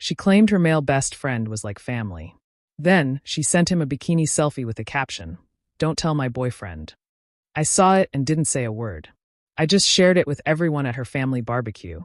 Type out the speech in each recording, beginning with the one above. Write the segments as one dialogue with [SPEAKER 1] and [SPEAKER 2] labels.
[SPEAKER 1] She claimed her male best friend was like family. Then, she sent him a bikini selfie with the caption, "Don't tell my boyfriend." I saw it and didn't say a word. I just shared it with everyone at her family barbecue.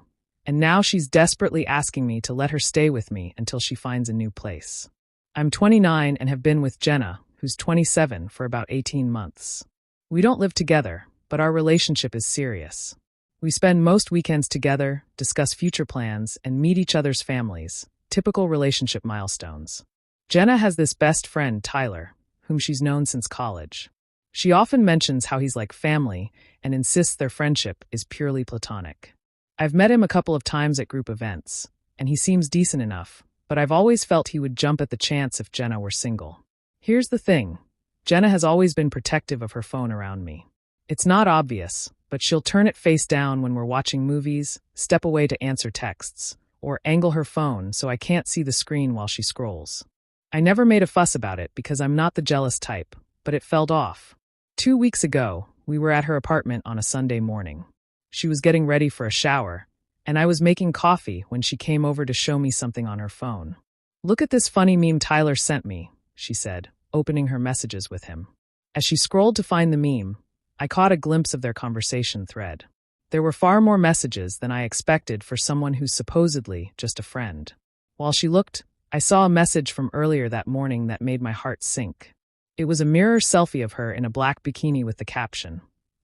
[SPEAKER 1] And now she's desperately asking me to let her stay with me until she finds a new place. I'm 29 and have been with Jenna, who's 27, for about 18 months. We don't live together, but our relationship is serious. We spend most weekends together, discuss future plans, and meet each other's families, typical relationship milestones. Jenna has this best friend, Tyler, whom she's known since college. She often mentions how he's like family and insists their friendship is purely platonic. I've met him a couple of times at group events, and he seems decent enough, but I've always felt he would jump at the chance if Jenna were single. Here's the thing. Jenna has always been protective of her phone around me. It's not obvious, but she'll turn it face down when we're watching movies, step away to answer texts, or angle her phone so I can't see the screen while she scrolls. I never made a fuss about it because I'm not the jealous type, but it felt off. 2 weeks ago, we were at her apartment on a Sunday morning. She was getting ready for a shower, and I was making coffee when she came over to show me something on her phone. "Look at this funny meme Tyler sent me," she said, opening her messages with him. As she scrolled to find the meme, I caught a glimpse of their conversation thread. There were far more messages than I expected for someone who's supposedly just a friend. While she looked, I saw a message from earlier that morning that made my heart sink. It was a mirror selfie of her in a black bikini with the caption,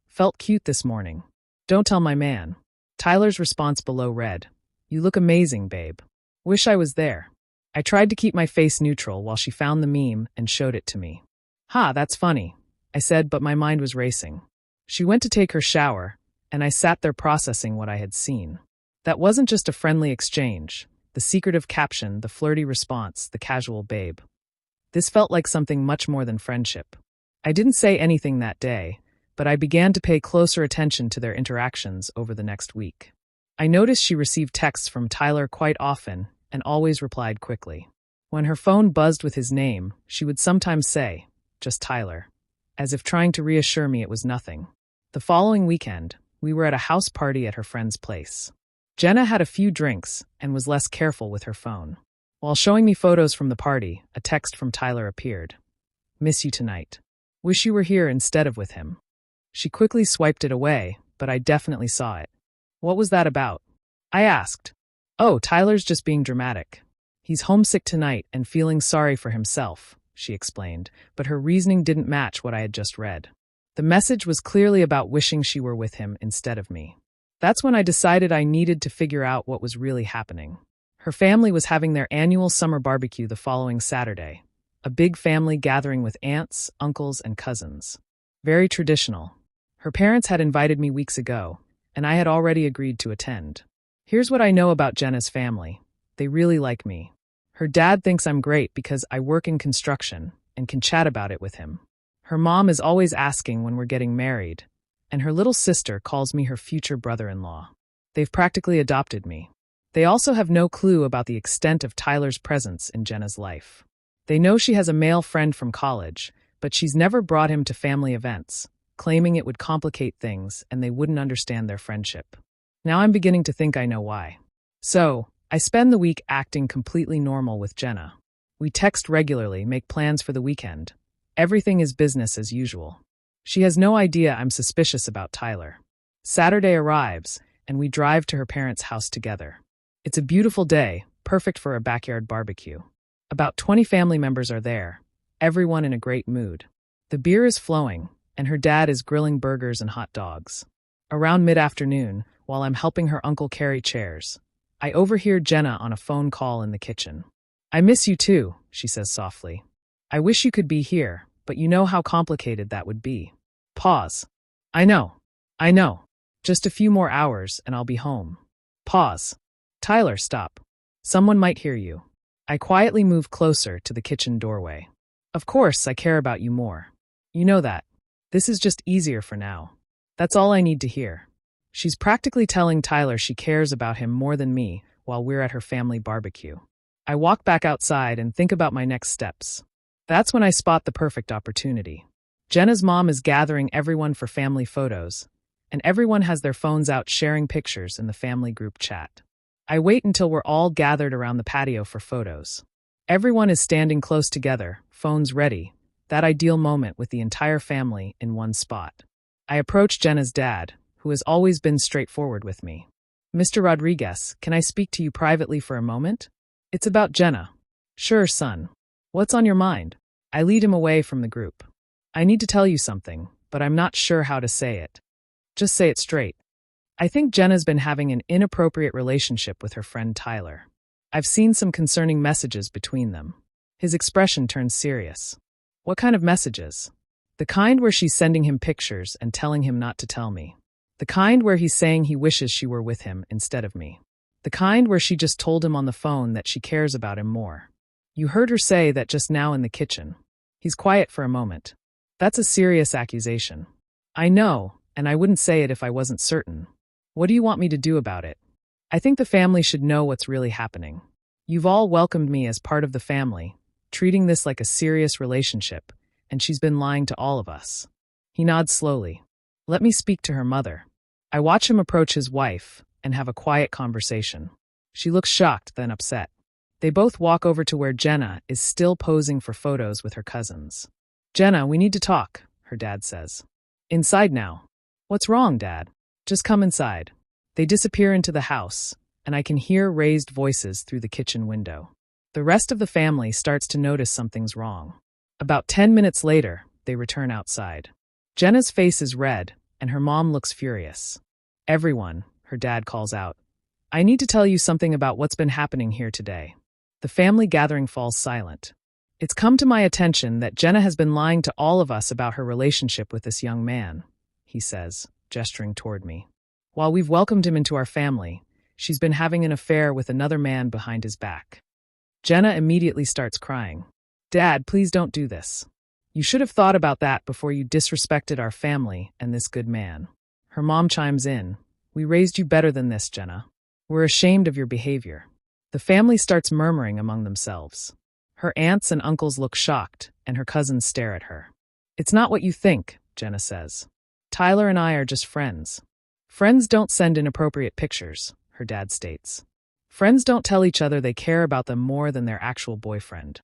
[SPEAKER 1] "Felt cute this morning. Don't tell my man." Tyler's response below read, "You look amazing, babe. Wish I was there." I tried to keep my face neutral while she found the meme and showed it to me. "Ha, that's funny," I said, but my mind was racing. She went to take her shower, and I sat there processing what I had seen. That wasn't just a friendly exchange, the secretive caption, the flirty response, the casual babe. This felt like something much more than friendship. I didn't say anything that day, but I began to pay closer attention to their interactions over the next week. I noticed she received texts from Tyler quite often and always replied quickly. When her phone buzzed with his name, she would sometimes say, "Just Tyler," as if trying to reassure me it was nothing. The following weekend, we were at a house party at her friend's place. Jenna had a few drinks and was less careful with her phone. While showing me photos from the party, a text from Tyler appeared. "Miss you tonight. Wish you were here instead of with him." She quickly swiped it away, but I definitely saw it. "What was that about?" I asked. "Oh, Tyler's just being dramatic. He's homesick tonight and feeling sorry for himself," she explained, but her reasoning didn't match what I had just read. The message was clearly about wishing she were with him instead of me. That's when I decided I needed to figure out what was really happening. Her family was having their annual summer barbecue the following Saturday, a big family gathering with aunts, uncles, and cousins. Very traditional. Her parents had invited me weeks ago, and I had already agreed to attend. Here's what I know about Jenna's family. They really like me. Her dad thinks I'm great because I work in construction and can chat about it with him. Her mom is always asking when we're getting married, and her little sister calls me her future brother-in-law. They've practically adopted me. They also have no clue about the extent of Tyler's presence in Jenna's life. They know she has a male friend from college, but she's never brought him to family events, claiming it would complicate things and they wouldn't understand their friendship. Now I'm beginning to think I know why. So, I spend the week acting completely normal with Jenna. We text regularly, make plans for the weekend. Everything is business as usual. She has no idea I'm suspicious about Tyler. Saturday arrives, and we drive to her parents' house together. It's a beautiful day, perfect for a backyard barbecue. About 20 family members are there, everyone in a great mood. The beer is flowing, and her dad is grilling burgers and hot dogs. Around mid-afternoon, while I'm helping her uncle carry chairs, I overhear Jenna on a phone call in the kitchen. "I miss you too," she says softly. "I wish you could be here, but you know how complicated that would be." Pause. I know. Just a few more hours and I'll be home." Pause. "Tyler, stop. Someone might hear you." I quietly move closer to the kitchen doorway. "Of course, I care about you more. You know that. This is just easier for now. That's all I need to hear." She's practically telling Tyler she cares about him more than me while we're at her family barbecue. I walk back outside and think about my next steps. That's when I spot the perfect opportunity. Jenna's mom is gathering everyone for family photos, and everyone has their phones out sharing pictures in the family group chat. I wait until we're all gathered around the patio for photos. Everyone is standing close together, phones ready, that ideal moment with the entire family in one spot. I approach Jenna's dad, who has always been straightforward with me. Mr. Rodriguez, can I speak to you privately for a moment? It's about Jenna. Sure, son. What's on your mind? I lead him away from the group. I need to tell you something, but I'm not sure how to say it. Just say it straight. I think Jenna's been having an inappropriate relationship with her friend Tyler. I've seen some concerning messages between them. His expression turns serious. What kind of messages? The kind where she's sending him pictures and telling him not to tell me. The kind where he's saying he wishes she were with him instead of me. The kind where she just told him on the phone that she cares about him more. You heard her say that just now in the kitchen. He's quiet for a moment. That's a serious accusation. I know, and I wouldn't say it if I wasn't certain. What do you want me to do about it? I think the family should know what's really happening. You've all welcomed me as part of the family, treating this like a serious relationship, and she's been lying to all of us. He nods slowly. Let me speak to her mother. I watch him approach his wife and have a quiet conversation. She looks shocked, then upset. They both walk over to where Jenna is still posing for photos with her cousins. Jenna, we need to talk, her dad says. Inside now. What's wrong, Dad? Just come inside. They disappear into the house, and I can hear raised voices through the kitchen window. The rest of the family starts to notice something's wrong. About 10 minutes later, they return outside. Jenna's face is red, and her mom looks furious. Everyone, her dad calls out. I need to tell you something about what's been happening here today. The family gathering falls silent. It's come to my attention that Jenna has been lying to all of us about her relationship with this young man, he says, gesturing toward me. While we've welcomed him into our family, she's been having an affair with another man behind his back. Jenna immediately starts crying. Dad, please don't do this. You should have thought about that before you disrespected our family and this good man. Her mom chimes in. We raised you better than this, Jenna. We're ashamed of your behavior. The family starts murmuring among themselves. Her aunts and uncles look shocked, and her cousins stare at her. It's not what you think, Jenna says. Tyler and I are just friends. Friends don't send inappropriate pictures, her dad states. Friends don't tell each other they care about them more than their actual boyfriend.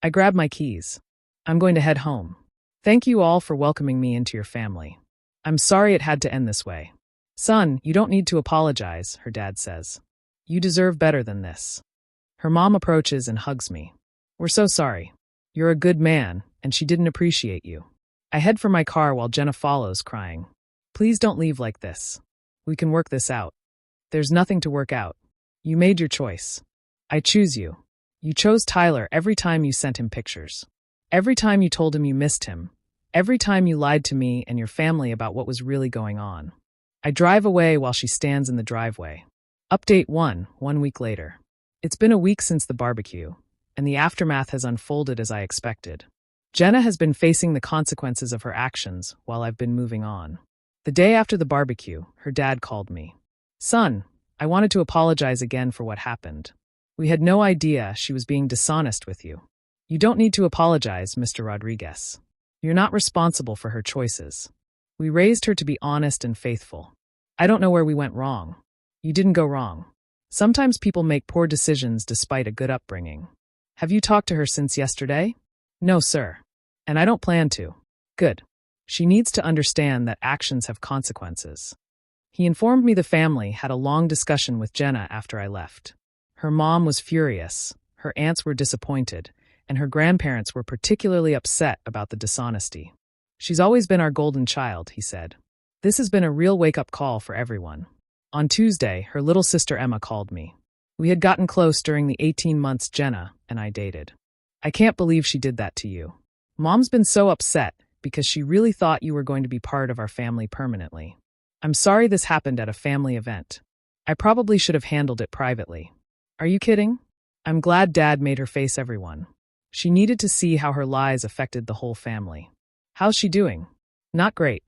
[SPEAKER 1] I grab my keys. I'm going to head home. Thank you all for welcoming me into your family. I'm sorry it had to end this way. Son, you don't need to apologize, her dad says. You deserve better than this. Her mom approaches and hugs me. We're so sorry. You're a good man, and she didn't appreciate you. I head for my car while Jenna follows, crying. Please don't leave like this. We can work this out. There's nothing to work out. You made your choice. I choose you. You chose Tyler every time you sent him pictures. Every time you told him you missed him. Every time you lied to me and your family about what was really going on. I drive away while she stands in the driveway. Update 1 week later. It's been a week since the barbecue, and the aftermath has unfolded as I expected. Jenna has been facing the consequences of her actions while I've been moving on. The day after the barbecue, her dad called me. Son, I wanted to apologize again for what happened. We had no idea she was being dishonest with you. You don't need to apologize, Mr. Rodriguez. You're not responsible for her choices. We raised her to be honest and faithful. I don't know where we went wrong. You didn't go wrong. Sometimes people make poor decisions despite a good upbringing. Have you talked to her since yesterday? No, sir. And I don't plan to. Good. She needs to understand that actions have consequences. He informed me the family had a long discussion with Jenna after I left. Her mom was furious, her aunts were disappointed, and her grandparents were particularly upset about the dishonesty. She's always been our golden child, he said. This has been a real wake-up call for everyone. On Tuesday, her little sister Emma called me. We had gotten close during the 18 months Jenna and I dated. I can't believe she did that to you. Mom's been so upset because she really thought you were going to be part of our family permanently. I'm sorry this happened at a family event. I probably should have handled it privately. Are you kidding? I'm glad Dad made her face everyone. She needed to see how her lies affected the whole family. How's she doing? Not great.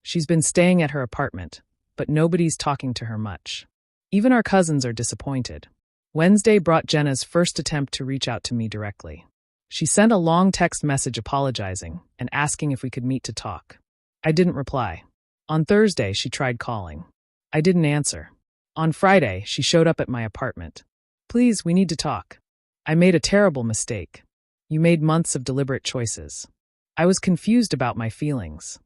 [SPEAKER 1] She's been staying at her apartment, but nobody's talking to her much. Even our cousins are disappointed. Wednesday brought Jenna's first attempt to reach out to me directly. She sent a long text message apologizing and asking if we could meet to talk. I didn't reply. On Thursday, she tried calling. I didn't answer. On Friday, she showed up at my apartment. Please, we need to talk. I made a terrible mistake. You made months of deliberate choices. I was confused about my feelings.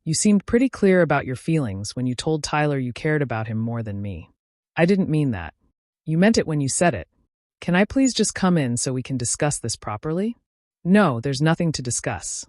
[SPEAKER 1] You seemed pretty clear about your feelings when you told Tyler you cared about him more than me. I didn't mean that. You meant it when you said it. Can I please just come in so we can discuss this properly? No, there's nothing to discuss.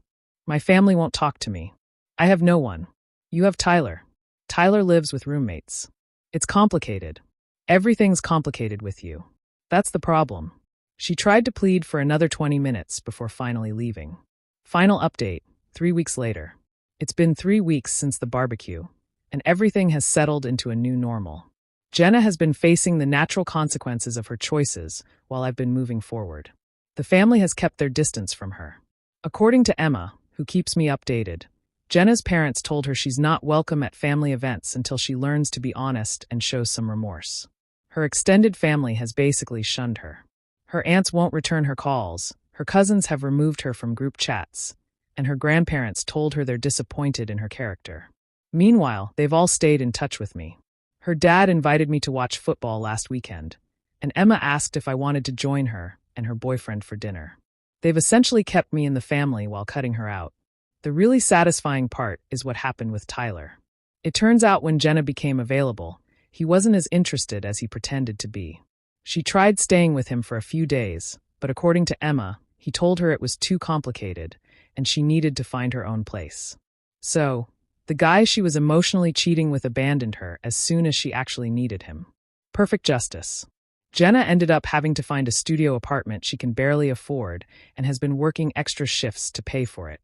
[SPEAKER 1] My family won't talk to me. I have no one. You have Tyler. Tyler lives with roommates. It's complicated. Everything's complicated with you. That's the problem. She tried to plead for another 20 minutes before finally leaving. Final update, 3 weeks later. It's been 3 weeks since the barbecue, and everything has settled into a new normal. Jenna has been facing the natural consequences of her choices while I've been moving forward. The family has kept their distance from her. According to Emma, who keeps me updated, Jenna's parents told her she's not welcome at family events until she learns to be honest and shows some remorse. Her extended family has basically shunned her. Her aunts won't return her calls, her cousins have removed her from group chats, and her grandparents told her they're disappointed in her character. Meanwhile, they've all stayed in touch with me. Her dad invited me to watch football last weekend, and Emma asked if I wanted to join her and her boyfriend for dinner. They've essentially kept me in the family while cutting her out. The really satisfying part is what happened with Tyler. It turns out when Jenna became available, he wasn't as interested as he pretended to be. She tried staying with him for a few days, but according to Emma, he told her it was too complicated, and she needed to find her own place. So, the guy she was emotionally cheating with abandoned her as soon as she actually needed him. Perfect justice. Jenna ended up having to find a studio apartment she can barely afford and has been working extra shifts to pay for it.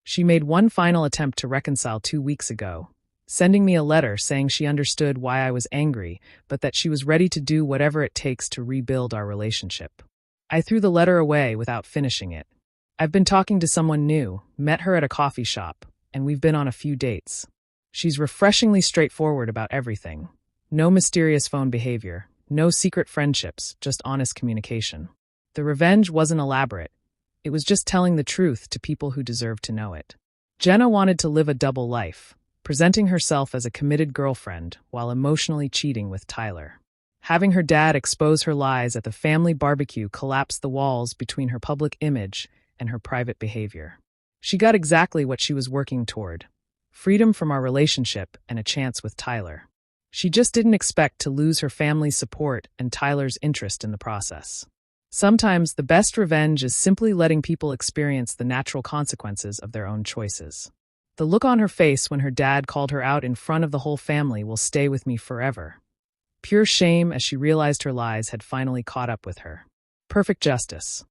[SPEAKER 1] She made one final attempt to reconcile 2 weeks ago, sending me a letter saying she understood why I was angry, but that she was ready to do whatever it takes to rebuild our relationship. I threw the letter away without finishing it. I've been talking to someone new, met her at a coffee shop, and we've been on a few dates. She's refreshingly straightforward about everything. No mysterious phone behavior, no secret friendships, just honest communication. The revenge wasn't elaborate. It was just telling the truth to people who deserved to know it. Jenna wanted to live a double life, presenting herself as a committed girlfriend while emotionally cheating with Tyler. Having her dad expose her lies at the family barbecue collapsed the walls between her public image and her private behavior. She got exactly what she was working toward: freedom from our relationship and a chance with Tyler. She just didn't expect to lose her family's support and Tyler's interest in the process. Sometimes the best revenge is simply letting people experience the natural consequences of their own choices. The look on her face when her dad called her out in front of the whole family will stay with me forever. Pure shame as she realized her lies had finally caught up with her. Perfect justice.